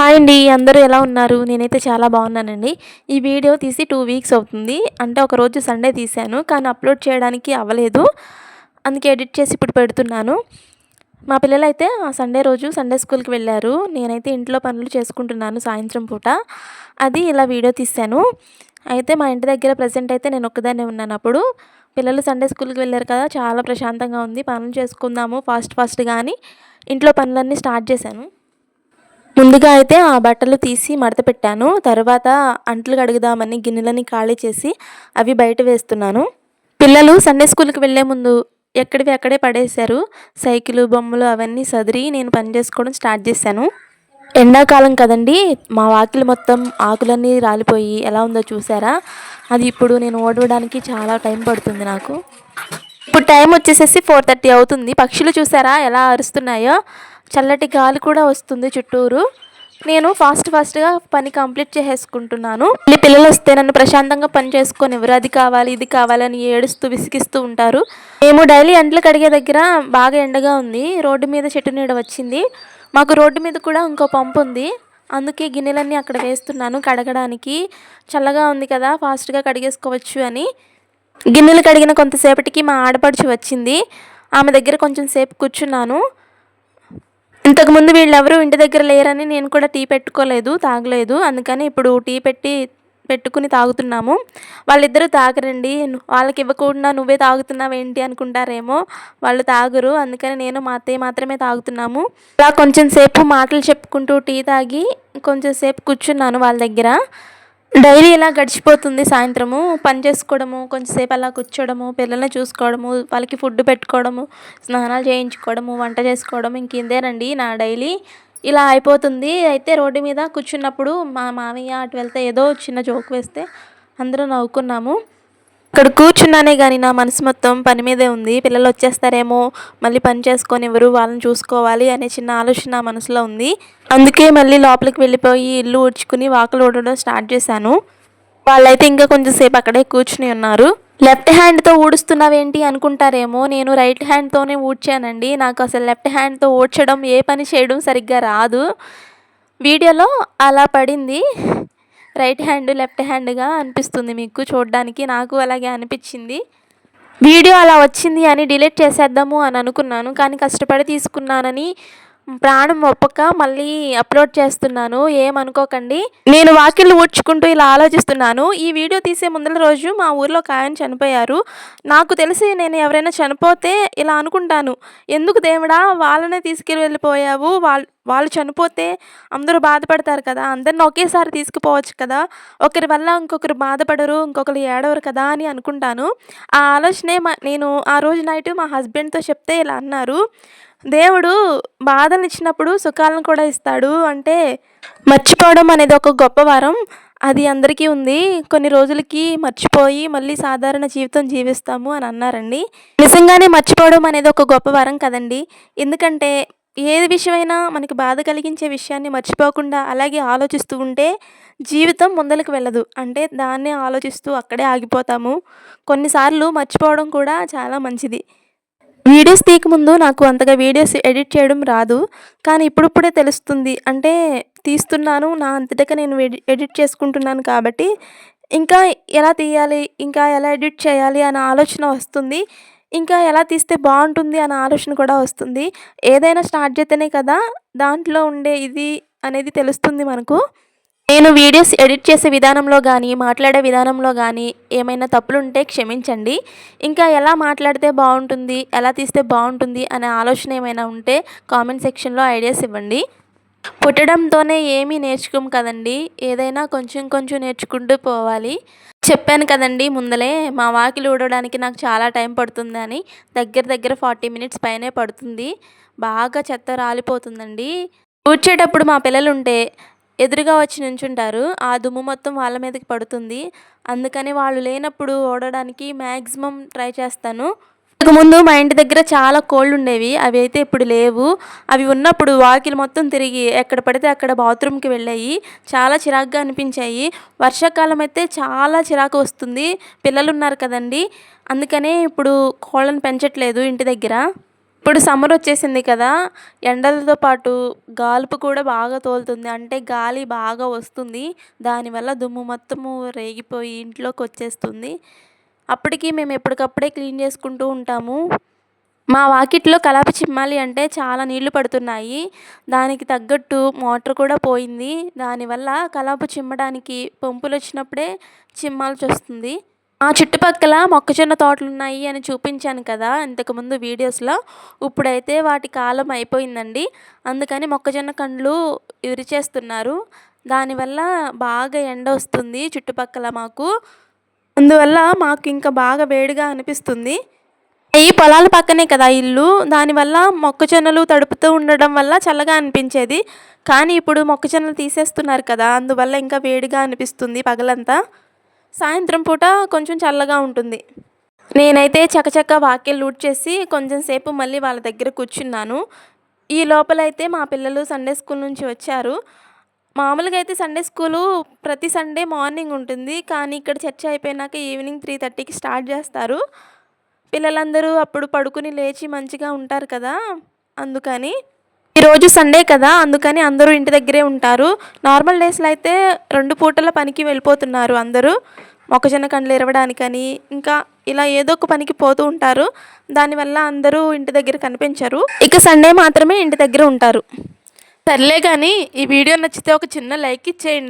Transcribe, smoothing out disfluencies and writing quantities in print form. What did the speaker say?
Hi అండి. అందరూ ఎలా ఉన్నారు? నేనైతే చాలా బాగున్నానండి. ఈ వీడియో తీసి 2 వీక్స్ అవుతుంది. అంటే ఒకరోజు సండే తీశాను. కానీ అప్లోడ్ చేయడానికి అవ్వలేదు. అందుకే ఎడిట్ చేసి ఇప్పుడు పెడుతున్నాను. మా పిల్లలైతే ఆ సండే రోజు సండే స్కూల్‌కి వెళ్ళారు. నేనైతే ఇంట్లో పనులు చేసుకుంటున్నాను సాయంత్రం పూట. అది ఇలా వీడియో తీశాను. అయితే మా ఇంటి దగ్గర ప్రెజెంట్ అయితే నేను ఒక్కదాన్నే ఉన్నాను అప్పుడు. పిల్లలు సండే స్కూల్‌కి వెళ్ళారు కదా! చాలా ప్రశాంతంగా ఉంది. పనులు చేసుకుందాము ఫాస్ట్‌గా అని ఇంట్లో పనులన్నీ స్టార్ట్ చేశాను. ముందుగా అయితే ఆ బట్టలు తీసి మడత పెట్టాను. తర్వాత అంట్లు కడుగుదామని గిన్నెలని ఖాళీ చేసి అవి బయట వేస్తున్నాను. పిల్లలు సండే స్కూల్‌కి వెళ్ళే ముందు ఎక్కడివి అక్కడే పడేశారు. సైకిలు, బొమ్మలు అవన్నీ సదిరి నేను పని చేసుకోవడం స్టార్ట్ చేశాను. ఎండాకాలం కదండీ! మా వాకిలి మొత్తం ఆకులన్నీ రాలిపోయి ఎలా ఉందో చూసారా? అది ఇప్పుడు నేను ఊడవడానికి చాలా టైం పడుతుంది నాకు. ఇప్పుడు టైం వచ్చేసేసి 4:30 అవుతుంది. పక్షులు చూసారా ఎలా అరుస్తున్నాయో? చల్లటి గాలి కూడా వస్తుంది చుట్టూరు. నేను ఫాస్ట్‌గా పని కంప్లీట్ చేసేసుకుంటున్నాను. మళ్ళీ పిల్లలొస్తే నన్ను ప్రశాంతంగా పని చేసుకోనివ్వరు. అది కావాలి, ఇది కావాలని ఏడుస్తూ, విసిగిస్తూ ఉంటారు. మేము డైలీ అంట్లు కడిగే దగ్గర బాగా ఎండగా ఉంది. రోడ్డు మీద చెట్టు నీడ వచ్చింది. మాకు రోడ్డు మీద కూడా ఇంకో పంపుంది. అందుకే గిన్నెలన్నీ అక్కడ వేస్తున్నాను కడగడానికి. చల్లగా ఉంది కదా! ఫాస్ట్‌గా కడిగేసుకోవచ్చు అని. గిన్నెలు కడిగిన కొంతసేపటికి మా ఆడపడుచు వచ్చింది. ఆమె దగ్గర కొంచెం సేపు కూర్చున్నాను. ఇంతకుముందు వీళ్ళెవరూ ఇంటి దగ్గర లేరని నేను కూడా టీ పెట్టుకోలేదు, తాగలేదు. అందుకని ఇప్పుడు టీ పెట్టుకుని తాగుతున్నాము. వాళ్ళిద్దరూ తాగరండి. వాళ్ళకివ్వకుండా నువ్వే తాగుతున్నావేంటి అనుకుంటారేమో. వాళ్ళు తాగరు. అందుకని నేను మా అత్తయ్య మాత్రమే తాగుతున్నాము. అలా కొంచెం సేపు మాటలు చెప్పుకుంటూ టీ తాగి కొంచెం సేపు కూర్చున్నాను వాళ్ళ దగ్గర. డైలీ ఇలా గడిచిపోతుంది సాయంత్రము. పని చేసుకోవడము, కొంచెంసేపు అలా కూర్చోవడము, పిల్లల్ని చూసుకోవడము, వాళ్ళకి ఫుడ్ పెట్టుకోవడము, స్నానాలు చేయించుకోవడము, వంట చేసుకోవడం ఇంకిందేనండి నా డైలీ. ఇలా అయిపోతుంది. అయితే రోడ్డు మీద కూర్చున్నప్పుడు మా మామయ్య అటు వెళ్తే ఏదో చిన్న జోక్ వేస్తే అందరూ నవ్వుకున్నాము. ఇక్కడ కూర్చున్నానే గానీ నా మనసు మొత్తం పని మీదే ఉంది. పిల్లలొచ్చేస్తారేమో, మళ్ళీ పని చేసుకోనివ్వరు, వాళ్ళని చూసుకోవాలి అనే చిన్న ఆలోచన నా మనసులో ఉంది. అందుకే మళ్ళీ లోపలికి వెళ్ళిపోయి ఇల్లు ఊడ్చుకుని వాకిలి ఊడవడం స్టార్ట్ చేశాను. వాళ్ళైతే ఇంకా కొంచెం సేపు అక్కడే కూర్చుని ఉన్నారు. లెఫ్ట్ హ్యాండ్‌తో ఊడుస్తున్నావేంటి అనుకుంటారేమో, నేను రైట్ హ్యాండ్‌తోనే ఊడ్చానండి. నాకు అసలు లెఫ్ట్ హ్యాండ్‌తో ఊడ్చడం, ఏ పని చేయడం సరిగ్గా రాదు. వీడియోలో అలా పడింది. రైట్ హ్యాండ్, లెఫ్ట్ హ్యాండ్‌గా అనిపిస్తుంది మీకు చూడడానికి. నాకు అలాగే అనిపించింది. వీడియో అలా వచ్చింది అని డిలీట్ చేసేద్దాము అని అనుకున్నాను. కానీ కష్టపడి తీసుకున్నానని ప్రాణం ఒప్పక మళ్ళీ అప్లోడ్ చేస్తున్నాను. ఏమనుకోకండి. నేను వాకిళ్ళు ఊడ్చుకుంటూ ఇలా ఆలోచిస్తున్నాను. ఈ వీడియో తీసే ముందల రోజు మా ఊర్లో ఒక ఆయన చనిపోయారు. నాకు తెలిసి నేను ఎవరైనా చనిపోతే ఇలా అనుకుంటాను. ఎందుకు దేవుడా వాళ్ళనే తీసుకెళ్ళిపోయావు. వాళ్ళు చనిపోతే అందరూ బాధపడతారు కదా! అందరిని ఒకేసారి తీసుకుపోవచ్చు కదా! ఒకరి వల్ల ఇంకొకరు బాధపడరు, ఇంకొకరు ఏడవరు కదా అని అనుకుంటాను. ఆ ఆలోచనే నేను ఆ రోజు నైట్ మా హస్బెండ్‌తో చెప్తే ఇలా అన్నారు. దేవుడు బాధనిచ్చినప్పుడు సుఖాలను కూడా ఇస్తాడు. అంటే మర్చిపోవడం అనేది ఒక గొప్ప వరం. అది అందరికీ ఉంది. కొన్ని రోజులకి మర్చిపోయి మళ్ళీ సాధారణ జీవితం జీవిస్తాము అని అన్నారండి. నిజంగానే మర్చిపోవడం అనేది ఒక గొప్ప వరం కదండీ! ఎందుకంటే ఏది విషయమైనా మనకి బాధ కలిగించే విషయాన్ని మర్చిపోకుండా అలాగే ఆలోచిస్తూ ఉంటే జీవితం ముందలకు వెళ్ళదు. అంటే దాన్నే ఆలోచిస్తూ అక్కడే ఆగిపోతాము. కొన్నిసార్లు మర్చిపోవడం కూడా చాలా మంచిది. వీడియోస్ తీయకముందు నాకు అంతగా వీడియోస్ ఎడిట్ చేయడం రాదు. కానీ ఇప్పుడిప్పుడే తెలుస్తుంది. అంటే తీస్తున్నాను. నా అంతటికి నేను ఎడిట్ చేసుకుంటున్నాను కాబట్టి, ఇంకా ఎలా తీయాలి, ఇంకా ఎలా ఎడిట్ చేయాలి అనే ఆలోచన వస్తుంది. ఇంకా ఎలా తీస్తే బావుంటుంది అనే ఆలోచన కూడా వస్తుంది. ఏదైనా స్టార్ట్ చేస్తేనే కదా దాంట్లో ఉండే ఇది అనేది తెలుస్తుంది మనకు. నేను వీడియోస్ ఎడిట్ చేసే విధానంలో గానీ, మాట్లాడే విధానంలో గానీ ఏమైనా తప్పులుంటే క్షమించండి. ఇంకా ఎలా మాట్లాడితే బావుంటుంది, ఎలా తీస్తే బావుంటుంది అనే ఆలోచన ఏమైనా ఉంటే కామెంట్ సెక్షన్‌లో ఐడియాస్ ఇవ్వండి. పుట్టడంతోనే ఏమీ నేర్చుకోము కదండీ! ఏదైనా కొంచెం కొంచెం నేర్చుకుంటూ పోవాలి. చెప్పాను కదండీ ముందలే మా వాకిలి ఊడవడానికి నాకు చాలా టైం పడుతుందని. దగ్గర దగ్గర 40 మినిట్స్ పైనే పడుతుంది. బాగా చెత్త రాలిపోతుందండి. ఊడ్చేటప్పుడు మా పిల్లలుంటే ఎదురుగా వచ్చి నించుంటారు. ఆ దుమ్ము మొత్తం వాళ్ళ మీదకి పడుతుంది. అందుకని వాళ్ళు లేనప్పుడు ఊడవడానికి మ్యాక్సిమం ట్రై చేస్తాను. ఇంతకుముందు మా ఇంటి దగ్గర చాలా కోళ్ళుండేవి. అవి అయితే ఇప్పుడు లేవు. అవి ఉన్నప్పుడు వాకిలి మొత్తం తిరిగి ఎక్కడ పడితే అక్కడ బాత్రూమ్‌కి వెళ్ళాయి. చాలా చిరాకుగా అనిపించాయి. వర్షాకాలం అయితే చాలా చిరాకు వస్తుంది. పిల్లలున్నారు కదండీ! అందుకనే ఇప్పుడు కోళ్ళని పెంచట్లేదు ఇంటి దగ్గర. ఇప్పుడు సమ్మర్ వచ్చేసింది కదా! ఎండలతో పాటు గాలుపు కూడా బాగా తోలుతుంది. అంటే గాలి బాగా వస్తుంది. దానివల్ల దుమ్ము మొత్తము రేగిపోయి ఇంట్లోకొచ్చేస్తుంది. అప్పటికి మేము ఎప్పటికప్పుడే క్లీన్ చేసుకుంటూ ఉంటాము. మా వాకిట్లో కలాపి చిమ్మాలి అంటే చాలా నీళ్లు పడుతున్నాయి. దానికి తగ్గట్టు మోటర్ కూడా పోయింది. దానివల్ల కలాప చిమ్మడానికి పంపులొచ్చినప్పుడే చిమ్మాల్సొస్తుంది. ఆ చుట్టుపక్కల మొక్కజొన్న తోటలున్నాయి అని చూపించాను కదా ఇంతకుముందు వీడియోస్‌లో. ఇప్పుడైతే వాటి కాలం అయిపోయిందండి. అందుకని మొక్కజొన్న కండ్లు విరిచేస్తున్నారు. దానివల్ల బాగా ఎండ వస్తుంది చుట్టుపక్కల మాకు. అందువల్ల మాకు ఇంకా బాగా వేడిగా అనిపిస్తుంది. ఈ పొలాల పక్కనే కదా ఇల్లు. దానివల్ల మొక్కజొన్నలు తడుపుతూ ఉండడం వల్ల చల్లగా అనిపించేది. కానీ ఇప్పుడు మొక్కజొన్నలు తీసేస్తున్నారు కదా! అందువల్ల ఇంకా వేడిగా అనిపిస్తుంది పగలంతా. సాయంత్రం పూట కొంచెం చల్లగా ఉంటుంది. నేనైతే చకచకా వాకిళ్ళు ఊడ్చేసి కొంచెం సేపు మళ్ళీ వాళ్ళ దగ్గర కూర్చున్నాను. ఈ లోపలైతే మా పిల్లలు సండే స్కూల్ నుంచి వచ్చారు. మామూలుగా అయితే సండే స్కూలు ప్రతి సండే మార్నింగ్ ఉంటుంది. కానీ ఇక్కడ చర్చ్ అయిపోయినాక ఈవినింగ్ 3:30కి స్టార్ట్ చేస్తారు. పిల్లలందరూ అప్పుడు పడుకుని లేచి మంచిగా ఉంటారు కదా! అందుకని. ఈరోజు సండే కదా! అందుకని అందరూ ఇంటి దగ్గరే ఉంటారు. నార్మల్ డేస్‌లో అయితే 2 పూటల పనికి వెళ్ళిపోతున్నారు అందరూ. మొక్కజొన్న కండ్లు ఇరవడానికని, ఇంకా ఇలా ఏదో ఒక పనికి పోతూ ఉంటారు. దానివల్ల అందరూ ఇంటి దగ్గర కనిపించరు. ఇక సండే మాత్రమే ఇంటి దగ్గర ఉంటారు. సర్లే గానీ ఈ వీడియో నచ్చితే ఒక చిన్న లైక్ ఇచ్చేయండి.